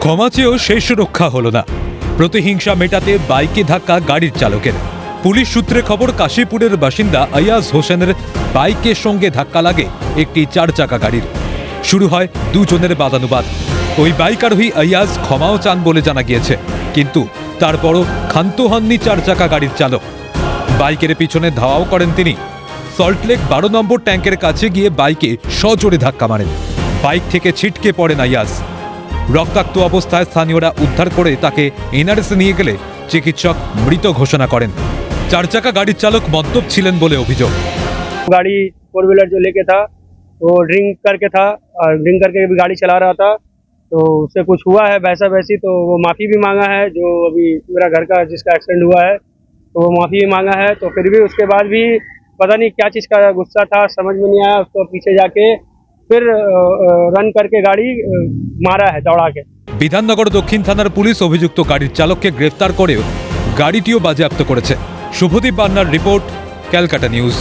ক্ষমা চেয়েও শেষ রক্ষা হলো না। প্রতিহিংসা মেটাতে বাইকে ধাক্কা গাড়ির চালকের। পুলিশ সূত্রে খবর, কাশীপুরের বাসিন্দা আয়াজ হোসেনের বাইকের সঙ্গে ধাক্কা লাগে একটি 4 চাকা গাড়ির। শুরু হয় দুজনের বাদানুবাদ। ওই বাইক আরোহী আয়াজ ক্ষমাও চান বলে জানা গিয়েছে, কিন্তু তারপরও ক্ষান্ত হননি 4 চাকা গাড়ির চালক। বাইকের পিছনে ধাওয়াও করেন তিনি। সল্টলেক 12 নম্বর ট্যাঙ্কের কাছে গিয়ে বাইকে সজোরে ধাক্কা মারেন। বাইক থেকে ছিটকে পড়েন আয়াজ। রক্তাক্ত অবস্থায় স্থানীয়রা উদ্ধার করে তাকে এনআরএসে নিয়ে গেলে চিকিৎসক মৃত ঘোষণা করেন। 4 চাকা गाड़ी चालक मद्यप छिलेन बोले अभियोग। गाड़ी 4 व्हीलर जो लेके था तो ड्रिंक करके था और ड्रिंक करके भी गाड़ी चला रहा था, तो उससे कुछ हुआ है वैसा वैसी, तो वो माफ़ी भी मांगा है। जो अभी मेरा घर का जिसका एक्सीडेंट हुआ है तो वो माफ़ी भी मांगा है। तो फिर भी उसके बाद भी पता नहीं क्या चीज़ का गुस्सा था, समझ में नहीं आया। उसको पीछे जाके फिर रन करके गाड़ी मारा है दौड़ा के। বিধাননগর দক্ষিণ থানার পুলিশ অভিযুক্ত গাড়ির চালককে গ্রেফতার করে গাড়িটিও বাজেয়াপ্ত করেছে। শুভদীপ বান্নার রিপোর্ট, ক্যালকাটা নিউজ।